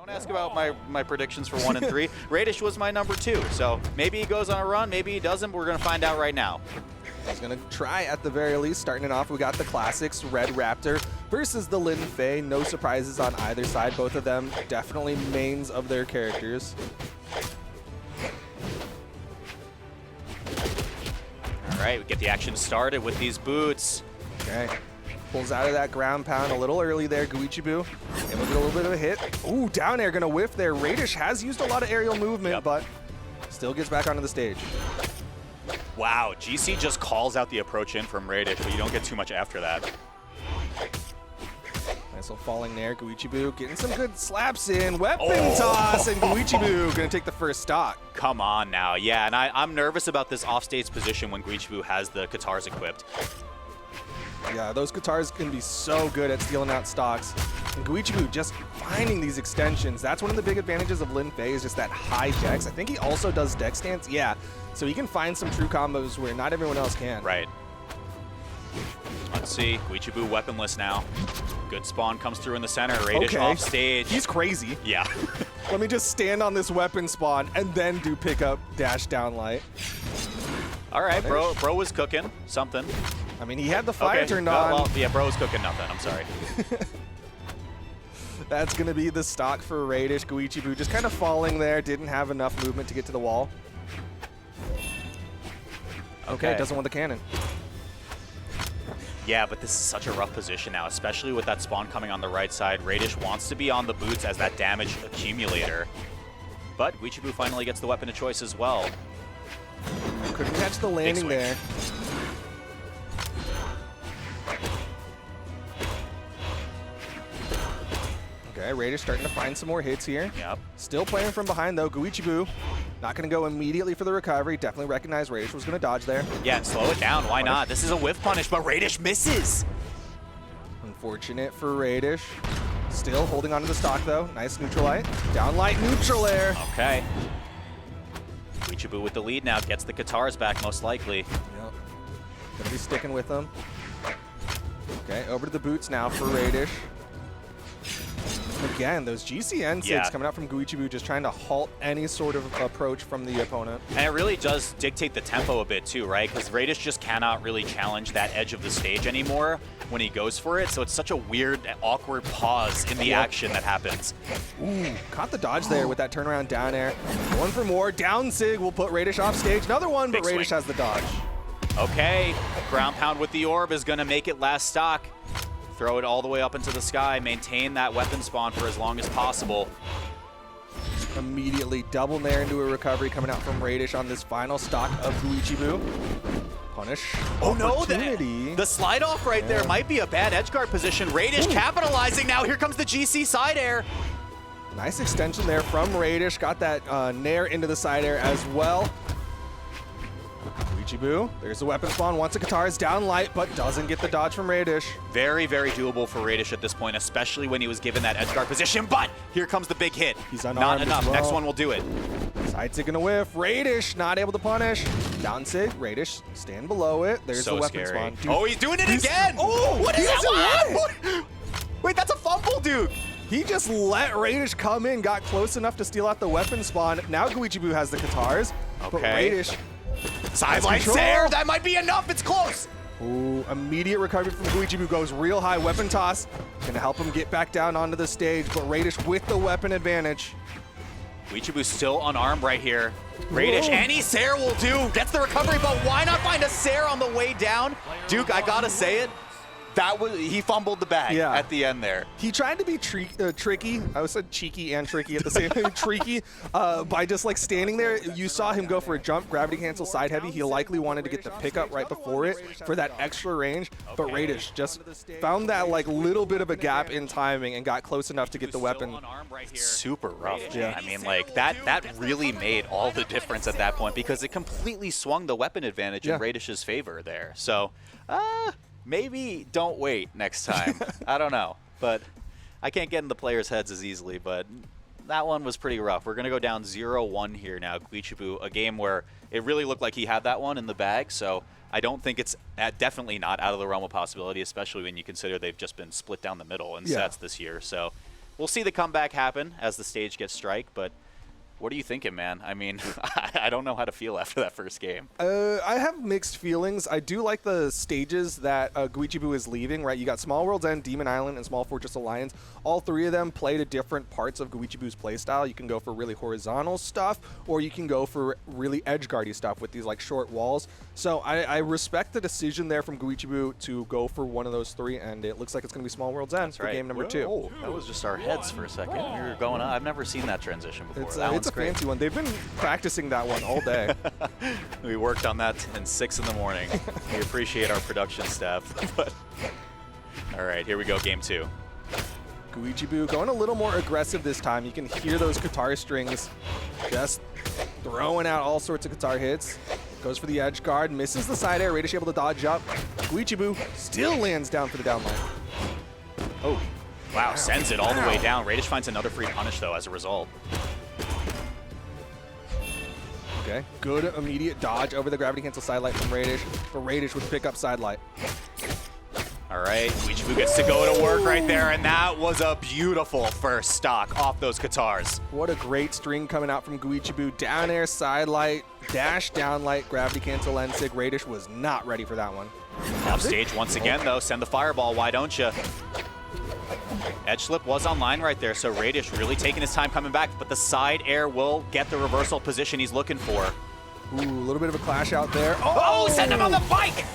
Don't ask about my predictions for 1 and 3. Raydish was my number 2, so maybe he goes on a run, maybe he doesn't, but we're going to find out right now. He's going to try at the very least. Starting it off, we got the classics, Red Raptor versus the Lin Fei. No surprises on either side. Both of them definitely mains of their characters. All right, we get the action started with these boots. Okay. Pulls out of that ground pound a little early there, Guichabou. And we'll get a little bit of a hit. Ooh, down air, gonna whiff there. Raydish has used a lot of aerial movement, but still gets back onto the stage. Wow, GC just calls out the approach in from Raydish, but you don't get too much after that. Nice little falling there, Guichabou getting some good slaps in. Weapon toss, and Guichabou gonna take the first stock. Come on now, yeah, and I'm nervous about this offstage position when Guichabou has the Katars equipped. Yeah, those Katars can be so good at stealing out stocks. And Guichabou just finding these extensions. That's one of the big advantages of Lin Fei is just that high dex. I think he also does dex stance. Yeah, so he can find some true combos where not everyone else can. Right. Let's see. Guichabou weaponless now. Good spawn comes through in the center. Raydish off stage. He's crazy. Yeah. Let me just stand on this weapon spawn and then do pickup dash down light. All right, bro was cooking something. I mean, he had the fire turned on. Well, yeah, bro was cooking nothing. I'm sorry. That's going to be the stock for Raydish. Guichabou just kind of falling there. Didn't have enough movement to get to the wall. Okay, doesn't want the cannon. Yeah, but this is such a rough position now, especially with that spawn coming on the right side. Raydish wants to be on the boots as that damage accumulator. But Guichabou finally gets the weapon of choice as well. Couldn't catch the landing there. Okay, Raydish starting to find some more hits here. Yep. Still playing from behind though. Guichabou not going to go immediately for the recovery. Definitely recognized Raydish was going to dodge there. Yeah, and slow it down. Why not? This is a whiff punish, but Raydish misses. Unfortunate for Raydish. Still holding onto the stock though. Nice neutral light. Down light neutral air. Okay. Guichabou with the lead now. Gets the Katars back most likely. Yep. Gonna be sticking with them. Okay, over to the boots now for Raydish. Again, those GCN SIGs coming out from Guichabou, just trying to halt any sort of approach from the opponent. And it really does dictate the tempo a bit too, right? Because Raydish just cannot really challenge that edge of the stage anymore when he goes for it. So it's such a weird, awkward pause in the action that happens. Ooh, caught the dodge there with that turnaround down air. One for more. Down SIG will put Raydish off stage. Another one, but Raydish has the dodge. Okay, ground pound with the orb is going to make it last stock. Throw it all the way up into the sky, maintain that weapon spawn for as long as possible. Immediately double nair into a recovery coming out from Raydish on this final stock of Guichabou. Punish. Oh no, the slide off right there might be a bad edgeguard position. Raydish capitalizing now. Here comes the GC side air. Nice extension there from Raydish. Got that nair into the side air as well. Guichabou, there's the weapon spawn. Wants a Katars down light, but doesn't get the dodge from Raydish. Very, very doable for Raydish at this point, especially when he was given that edgeguard position. But here comes the big hit. He's unarmed. Not enough. Well. Next one will do it. Side SIG gonna whiff. Raydish not able to punish. Down SIG. Raydish stand below it. There's the weapon spawn. Dude, oh, he's doing it again. Oh, what is that? Wait, that's a fumble, dude. He just let Raydish come in, got close enough to steal out the weapon spawn. Now Guichabou has the Katars. But Raydish. Sideline Sair, that might be enough, it's close. Ooh, immediate recovery from Guichabou, goes real high, weapon toss. Gonna help him get back down onto the stage, but Raydish with the weapon advantage. Guichabou still unarmed right here. Raydish, any Sair will do, gets the recovery, but why not find a Sair on the way down? Duke, I gotta say it, he fumbled the bag at the end there. He tried to be tricky. I said cheeky and tricky at the same time. Tricky by just like standing there. You saw him go for a jump, gravity cancel, side heavy. He likely wanted to get the pickup right before it for that extra range. But Raydish just found that like little bit of a gap in timing and got close enough to get the weapon. Super rough. Yeah. I mean, like that really made all the difference at that point because it completely swung the weapon advantage in Raydish's favor there. So, maybe don't wait next time. I don't know, but I can't get in the players' heads as easily, but that one was pretty rough. We're going to go down 0-1 here now. Guichabou, a game where it really looked like he had that one in the bag, so I don't think it's definitely not out of the realm of possibility, especially when you consider they've just been split down the middle in sets this year. So we'll see the comeback happen as the stage gets strike, but what are you thinking, man? I mean, I don't know how to feel after that first game. I have mixed feelings. I do like the stages that Guichabou is leaving, right? You got Small World's End, Demon Island, and Small Fortress Alliance. All three of them play to different parts of Guichabou's playstyle. You can go for really horizontal stuff, or you can go for really edgeguardy stuff with these like short walls. So I respect the decision there from Guichabou to go for one of those three, and it looks like it's going to be Small World's End for game number 2. Oh, that was just our heads for a second. We were going on. I've never seen that transition before. It's a fancy one. They've been practicing that one all day. We worked on that in 6 in the morning. We appreciate our production staff. But all right, here we go, game 2. Guichabou going a little more aggressive this time. You can hear those guitar strings just throwing out all sorts of guitar hits. Goes for the edge guard, misses the side air. Raydish able to dodge up. Guichabou still lands down for the down line. Oh, wow, sends it all the way down. Raydish finds another free punish, though, as a result. Okay, good immediate dodge over the gravity cancel side light from Raydish, but Raydish would pick up side light. All right, Guichabou gets to go to work right there, and that was a beautiful first stock off those guitars. What a great string coming out from Guichabou. Down air, side light, dash down light, gravity cancel end sig. Raydish was not ready for that one. Off stage once again, though. Send the fireball, why don't you? Edge slip was online right there, so Raydish really taking his time coming back, but the side air will get the reversal position he's looking for. Ooh, a little bit of a clash out there. Oh, send him on the bike!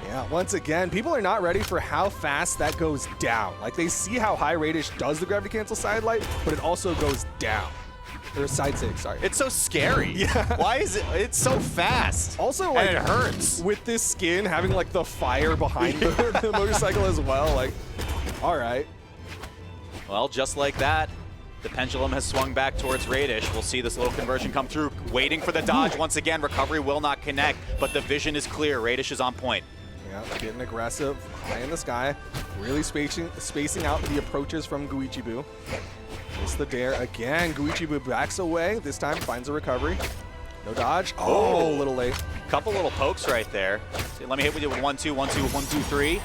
Yeah, once again, people are not ready for how fast that goes down. Like, they see how high Raydish does the gravity cancel side light, but it also goes down. Or side sig, sorry. It's so scary. Yeah. Why is it? It's so fast. Also, like, and it hurts. With this skin, having, like, the fire behind the motorcycle as well, like, all right. Well, just like that, the pendulum has swung back towards Raydish. We'll see this little conversion come through. Waiting for the dodge once again. Recovery will not connect, but the vision is clear. Raydish is on point. Yeah, getting aggressive, high in the sky. Really spacing out the approaches from Guichabou. Missed the dare again. Guichabou backs away. This time finds a recovery. No dodge. Oh, a little late. Couple little pokes right there. See, let me hit with you with 1-2, 1-2, 1-2, 3.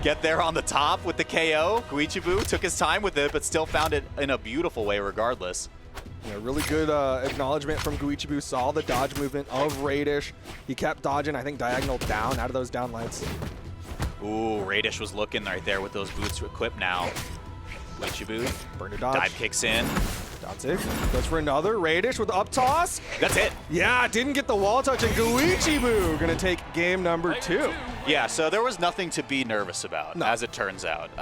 Get there on the top with the KO. Guichabou took his time with it, but still found it in a beautiful way regardless. Yeah, really good acknowledgement from Guichabou. Saw the dodge movement of Raydish. He kept dodging, I think, diagonal down out of those down lights. Ooh, Raydish was looking right there with those boots equipped now. Guichabou, burner dodge. dive kicks in. That's it. Goes for another. Raydish with the up toss. That's it. Yeah, didn't get the wall touch, and Guichabou gonna take game number 2. Yeah, so there was nothing to be nervous about, as it turns out.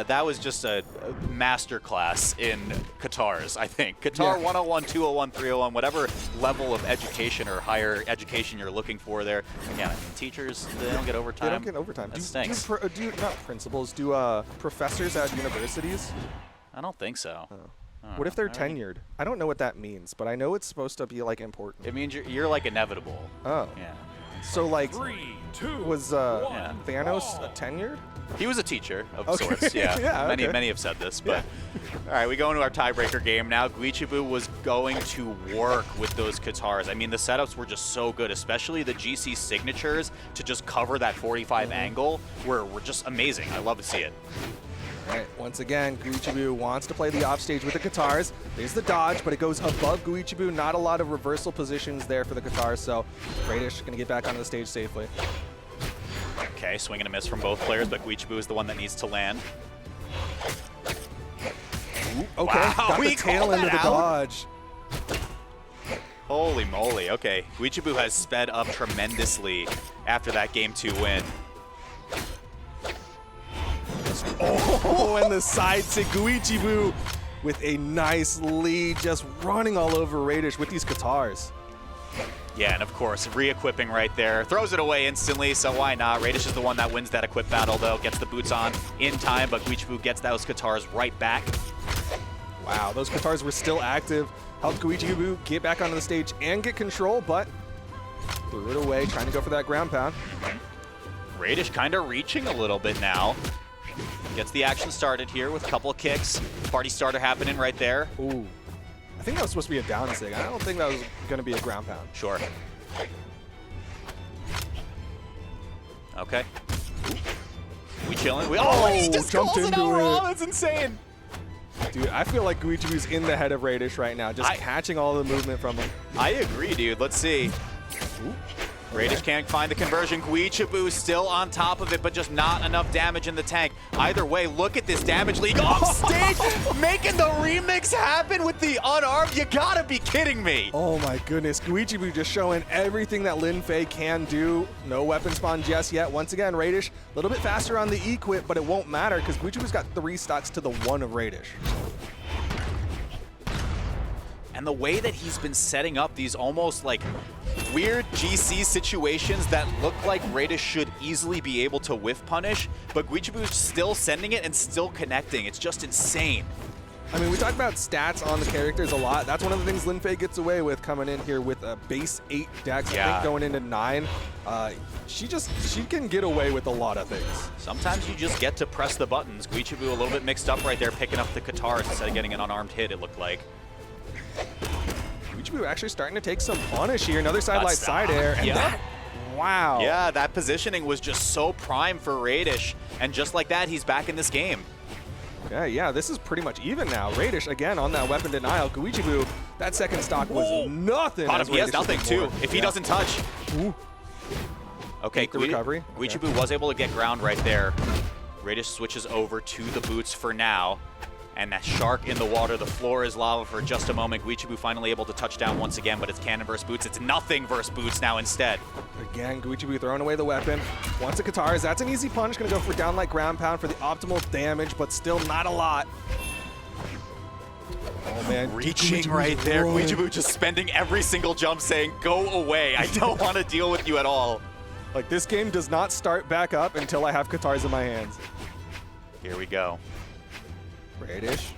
That was just a masterclass in guitars, I think. Guitar 101, 201, 301, whatever level of education or higher education you're looking for there. Again, I mean, teachers, they don't get overtime. They don't get overtime. That stinks. Do not principals, do professors at universities? I don't think so. What if they're tenured? I don't know what that means, but I know it's supposed to be like important. It means you're like inevitable. Oh. Yeah. So like, 3, 2, was Thanos tenured? He was a teacher of sorts, yeah. Yeah, many have said this, but all right, we go into our tiebreaker game now. Guichabou was going to work with those guitars. I mean, the setups were just so good, especially the GC signatures to just cover that 45 angle were just amazing. I love to see it. All right, once again, Guichabou wants to play the offstage with the guitars. There's the dodge, but it goes above Guichabou. Not a lot of reversal positions there for the guitars, so Raydish going to get back onto the stage safely. Okay, swing and a miss from both players, but Guichabou is the one that needs to land. Ooh, okay, wow, got the tail end of the dodge. Holy moly, okay. Guichabou has sped up tremendously after that Game 2 win. Oh, and the side to Guichabou with a nice lead, just running all over Raydish with these guitars. Yeah, and of course, re-equipping right there. Throws it away instantly, so why not? Raydish is the one that wins that equip battle, though. Gets the boots on in time, but Guichabou gets those guitars right back. Wow, those guitars were still active. Helped Guichabou get back onto the stage and get control, but threw it away, trying to go for that ground pound. Raydish kind of reaching a little bit now. Gets the action started here with a couple of kicks. Party starter happening right there. Ooh. I think that was supposed to be a down sig. I don't think that was going to be a ground pound. Sure. Okay. We chilling? Oh, he just jumped calls it into out it. wrong. That's insane. Dude, I feel like Guichabou's in the head of Raydish right now, just catching all the movement from him. I agree, dude. Let's see. Ooh. Raydish can't find the conversion. Guichabou still on top of it, but just not enough damage in the tank. Either way, look at this damage league off stage, making the remix happen with the unarmed. You gotta be kidding me. Oh my goodness, Guichabou just showing everything that Lin Fei can do. No weapon spawn just yet. Once again, Raydish a little bit faster on the equip, but it won't matter because Guichabou's got 3 stocks to the 1 of Raydish. And the way that he's been setting up these almost like weird GC situations that look like Raydish should easily be able to whiff punish, but Guichabou's still sending it and still connecting. It's just insane. I mean, we talk about stats on the characters a lot. That's one of the things Lin Fei gets away with coming in here with a base 8 dex, I think going into 9. She can get away with a lot of things. Sometimes you just get to press the buttons. Guichabou a little bit mixed up right there, picking up the Katars instead of getting an unarmed hit, it looked like. Guichabou actually starting to take some punish here. Another side light side air. And that, wow. Yeah, that positioning was just so prime for Raydish. And just like that, he's back in this game. Yeah, this is pretty much even now. Raydish, again, on that weapon denial. Guichabou, that second stock was nothing. He has nothing, too, if he doesn't touch. Ooh. Okay, the recovery. Guichabou was able to get ground right there. Raydish switches over to the boots for now. And that shark in the water, the floor is lava for just a moment. Guichabou finally able to touch down once again, but it's cannon versus boots. It's nothing versus boots now instead. Again, Guichabou throwing away the weapon. Once the Katars, that's an easy punch. Gonna go for down like ground pound for the optimal damage, but still not a lot. Oh man, reaching right there. Guichabou just spending every single jump saying, go away. I don't want to deal with you at all. Like, this game does not start back up until I have Katars in my hands. Here we go. Raydish.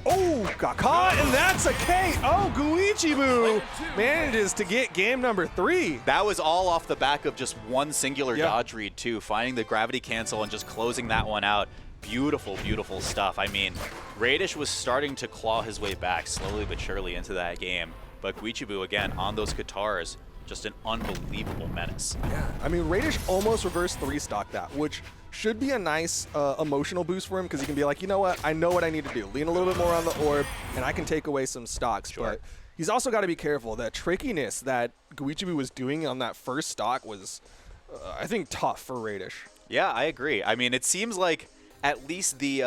Oh, got caught, and that's a K. Oh, Guichabou manages to get game number 3. That was all off the back of just one singular dodge read, too. Finding the gravity cancel and just closing that one out. Beautiful, beautiful stuff. I mean, Raydish was starting to claw his way back slowly but surely into that game. But Guichabou, again, on those Katars, just an unbelievable menace. Yeah, I mean, Raydish almost reversed 3-stock that, which should be a nice emotional boost for him because he can be like, you know what, I know what I need to do. Lean a little bit more on the orb, and I can take away some stocks. Sure. But he's also got to be careful. The trickiness that Guichabou was doing on that first stock was, I think, tough for Raydish. Yeah, I agree. I mean, it seems like at least the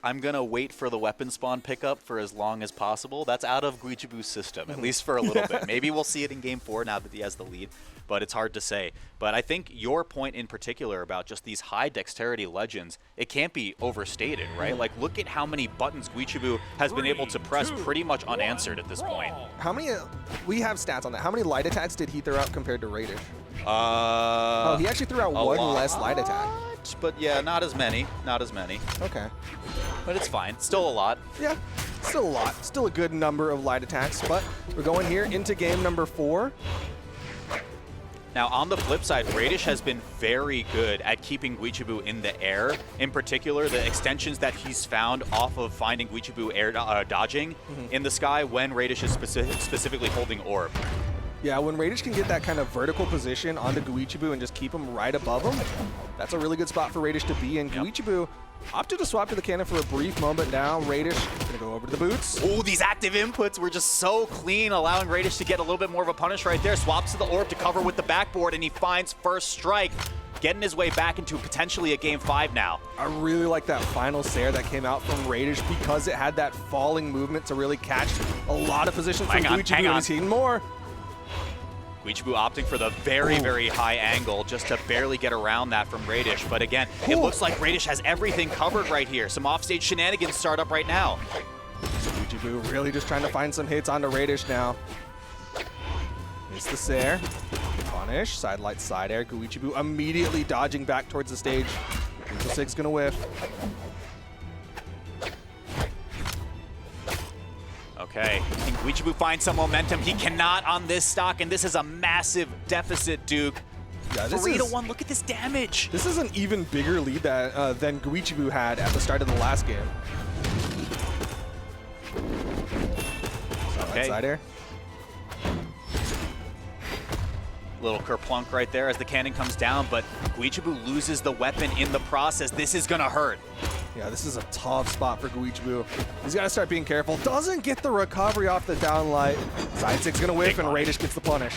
I'm going to wait for the weapon spawn pickup for as long as possible, that's out of Guichabou's system, at least for a little bit. Maybe we'll see it in Game 4 now that he has the lead, but it's hard to say. But I think your point in particular about just these high dexterity legends, it can't be overstated, right? Like, look at how many buttons Guichabou has been able to press pretty much unanswered at this point. How many, we have stats on that, how many light attacks did he throw out compared to Raydish? Oh, he actually threw out one less light attack. But yeah, not as many. Not as many. Okay. But it's fine. Still a lot. Yeah, still a lot. Still a good number of light attacks, but we're going here into game number 4. Now, on the flip side, Raydish has been very good at keeping Guichabou in the air. In particular, the extensions that he's found off of finding Guichabou air dodging in the sky when Raydish is specifically holding orb. Yeah, when Raydish can get that kind of vertical position onto Guichabou and just keep him right above him, that's a really good spot for Raydish to be in. Guichabou opted to swap to the cannon for a brief moment now. Raydish gonna go over to the boots. Oh, these active inputs were just so clean, allowing Raydish to get a little bit more of a punish right there. Swaps to the orb to cover with the backboard, and he finds first strike, getting his way back into potentially a Game 5 now. I really like that final Sair that came out from Raydish because it had that falling movement to really catch a lot of positions from Guichabou, and he's hitting more. Guichabou opting for the very, very high angle just to barely get around that from Raydish. But again, it looks like Raydish has everything covered right here. Some offstage shenanigans start up right now. Guichabou really just trying to find some hits onto Raydish now. Missed the Sair. Punish. Side light, side air. Guichabou immediately dodging back towards the stage. Neutral 6 gonna whiff. Okay, can Guichabou find some momentum? He cannot on this stock, and this is a massive deficit, Duke. Yeah, 3-1, look at this damage. This is an even bigger lead that, than Guichabou had at the start of the last game. Okay. Side air. Little kerplunk right there as the cannon comes down, but Guichabou loses the weapon in the process. This is gonna hurt. Yeah, this is a tough spot for Guichabou. He's got to start being careful. Doesn't get the recovery off the downlight. Side 6 going to whiff, and Raydish gets the punish.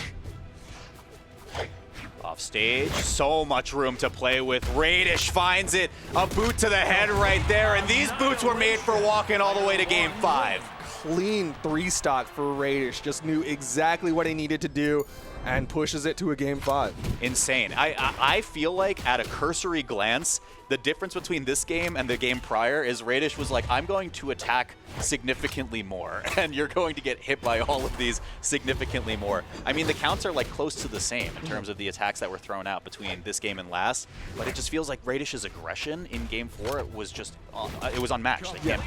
Off stage, so much room to play with. Raydish finds it, a boot to the head right there, and these boots were made for walking all the way to game 5. Clean 3-stock for Raydish. Just knew exactly what he needed to do and pushes it to a game 5. Insane. I feel like at a cursory glance, the difference between this game and the game prior is Raydish was like, I'm going to attack significantly more, and you're going to get hit by all of these significantly more. I mean, the counts are like close to the same in terms of the attacks that were thrown out between this game and last, but it just feels like Raydish's aggression in game 4 was just, it was unmatched. Like, yeah.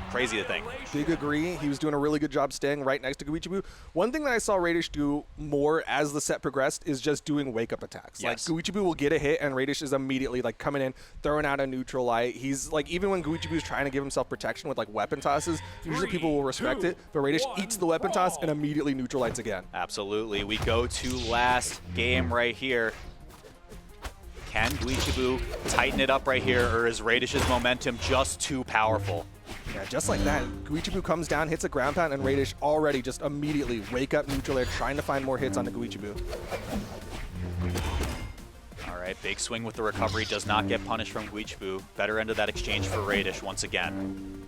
Crazy to think. Big agree. He was doing a really good job staying right next to Guichabou. One thing that I saw Raydish do more as the set progressed is just doing wake-up attacks. Yes. Like, Guichabou will get a hit, and Raydish is immediately like coming in, throwing out a neutral light. He's like, even when Guichabou's trying to give himself protection with like weapon tosses, usually people will respect it, but Raydish eats the weapon toss and immediately neutral lights again. Absolutely. We go to last game right here. Can Guichabou tighten it up right here, or is Raydish's momentum just too powerful? Yeah, just like that. Guichabou comes down, hits a ground pound, and Raydish already just immediately wake up neutral air, trying to find more hits on the Guichabou. All right, big swing with the recovery. Does not get punished from Guichabou. Better end of that exchange for Raydish once again.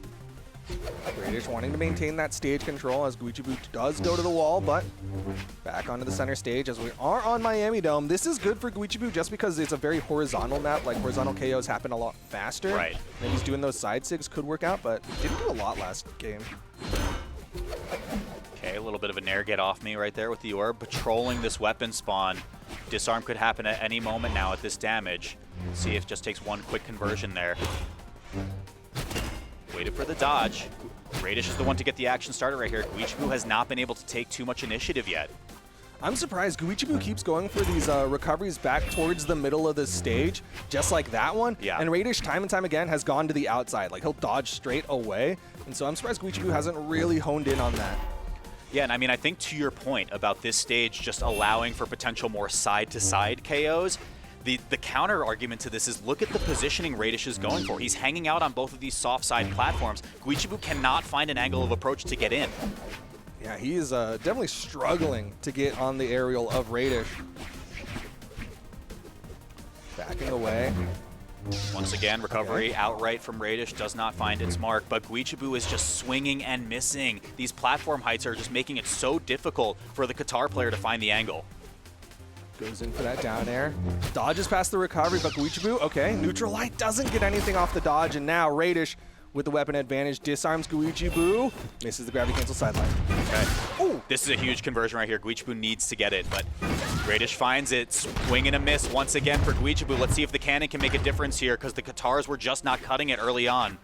Raydish wanting to maintain that stage control as Guichabou does go to the wall, but back onto the center stage as we are on Miami Dome. This is good for Guichabou just because it's a very horizontal map. Like, horizontal KOs happen a lot faster. Right. And he's doing those side sigs could work out, but didn't do a lot last game. Okay, a little bit of a nair get off me right there with the orb. Patrolling this weapon spawn. Disarm could happen at any moment now at this damage. See if it just takes one quick conversion there. Waited for the dodge. Raydish is the one to get the action started right here. Guichabou has not been able to take too much initiative yet. I'm surprised Guichabou keeps going for these recoveries back towards the middle of the stage, just like that one. Yeah. And Raydish, time and time again, has gone to the outside. Like, he'll dodge straight away. And so I'm surprised Guichabou hasn't really honed in on that. Yeah, and I mean, I think to your point about this stage just allowing for potential more side-to-side KOs, the counter argument to this is look at the positioning Raydish is going for. He's hanging out on both of these soft side platforms. Guichabou cannot find an angle of approach to get in. Yeah, he is definitely struggling to get on the aerial of Raydish. Backing away. Once again, recovery outright from Raydish does not find its mark, but Guichabou is just swinging and missing. These platform heights are just making it so difficult for the Qatar player to find the angle. Goes in for that down air. Dodges past the recovery, but Guichabou, okay. Neutral light doesn't get anything off the dodge, and now Raydish, with the weapon advantage, disarms Guichabou. Misses the gravity cancel sideline. Okay. Ooh. This is a huge conversion right here. Guichabou needs to get it, but Raydish finds it. Swing and a miss once again for Guichabou. Let's see if the cannon can make a difference here, because the Qatars were just not cutting it early on.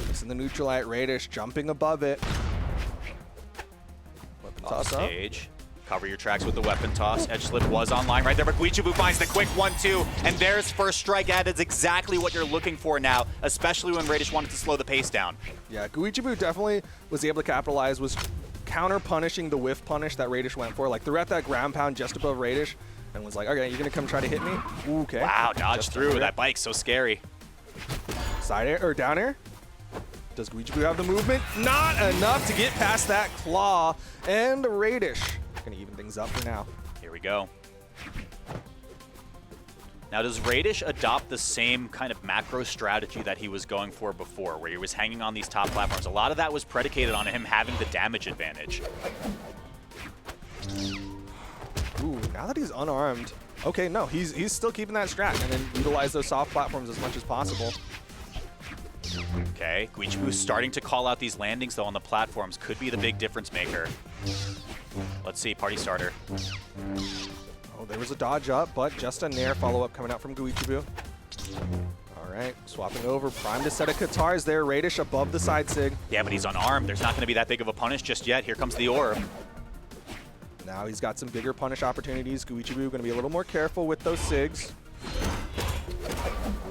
Missing the neutral light. Raydish jumping above it. Weapon toss up. Stage. Cover your tracks with the weapon toss. Edge slip was online right there, but Guichabou finds the quick 1-2, and there's first strike. That is exactly what you're looking for now, especially when Raydish wanted to slow the pace down. Yeah, Guichabou definitely was able to capitalize, was counter-punishing the whiff punish that Raydish went for. Like, threw out that ground pound just above Raydish, and was like, okay, you're going to come try to hit me? Ooh, okay. Wow, dodge through. That bike's so scary. Side air, or down air? Does Guichabou have the movement? Not enough to get past that claw, and Raydish gonna even things up for now. Here we go. Now, does Raydish adopt the same kind of macro strategy that he was going for before, where he was hanging on these top platforms? A lot of that was predicated on him having the damage advantage. Ooh, now that he's unarmed. Okay, no, he's still keeping that strat, and then utilize those soft platforms as much as possible. Okay, Guichabou starting to call out these landings, though, on the platforms. Could be the big difference maker. Let's see, party starter. Oh, there was a dodge up, but just a nair follow-up coming out from Guichabou. All right, swapping over. Prime to set of Qatars there. Raydish above the side sig. Yeah, but he's unarmed. There's not going to be that big of a punish just yet. Here comes the orb. Now he's got some bigger punish opportunities. Guichabou going to be a little more careful with those sigs.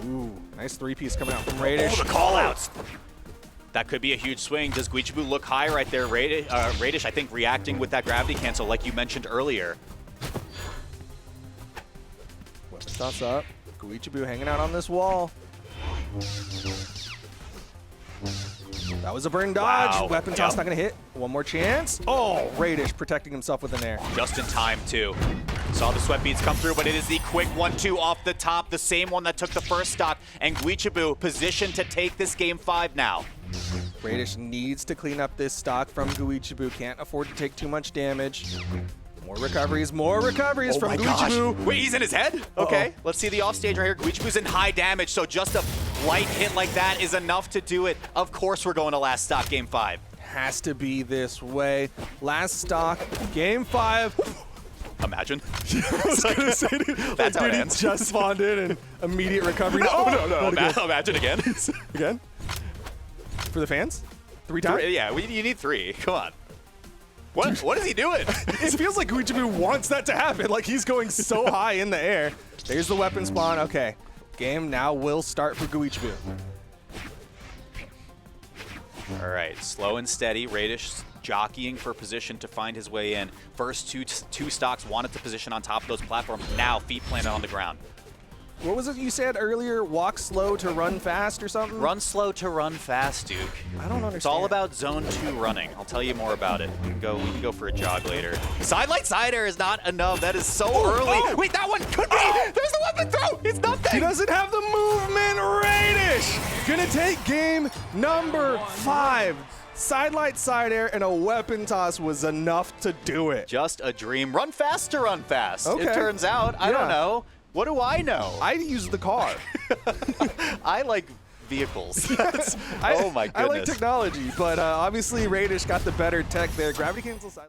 Ooh, nice three-piece coming out from Raydish. Oh, the call-outs. That could be a huge swing. Does Guichabou look high right there? Raydish, I think, reacting with that gravity cancel like you mentioned earlier. Weapon toss up. Guichabou hanging out on this wall. That was a burn dodge. Wow. Weapon toss not going to hit. One more chance. Oh, Raydish protecting himself with an air. Just in time, too. Saw the sweat beats come through, but it is the quick 1-2 off the top, the same one that took the first stock, and Guichabou positioned to take this game 5 now. Raydish needs to clean up this stock from Guichabou. Can't afford to take too much damage. More recoveries from Guichabou. Wait, he's in his head? Okay, let's see the offstage right here. Guichabou's in high damage, so just a light hit like that is enough to do it. Of course we're going to last stock, game 5. Has to be this way. Last stock, game 5. Imagine. I was gonna say, dude, That's how it he ends. just spawned in and immediate recovery. No. Imagine again. Again? For the fans? 3 times? Yeah, you need 3. Come on. What is he doing? It feels like Guichabou wants that to happen. Like he's going so high in the air. There's the weapon spawn. Okay. Game now will start for Guichabou. All right, slow and steady. Raydish jockeying for position to find his way in. First two stocks wanted to position on top of those platforms. Now feet planted on the ground. What was it you said earlier? Walk slow to run fast or something? Run slow to run fast, Duke. I don't understand. It's all about zone 2 running. I'll tell you more about it. We can go for a jog later. Sidelight side air is not enough. That is so early. Oh. Wait, that one could be. There's the weapon throw. It's nothing. He doesn't have the movement. Raydish gonna take game number 5. Sidelight side air and a weapon toss was enough to do it. Just a dream. Run fast to run fast. Okay. It turns out. I don't know. What do I know? I use the car. I like vehicles. Oh my goodness. I like technology, but obviously Raydish got the better tech there. Gravity cancel side.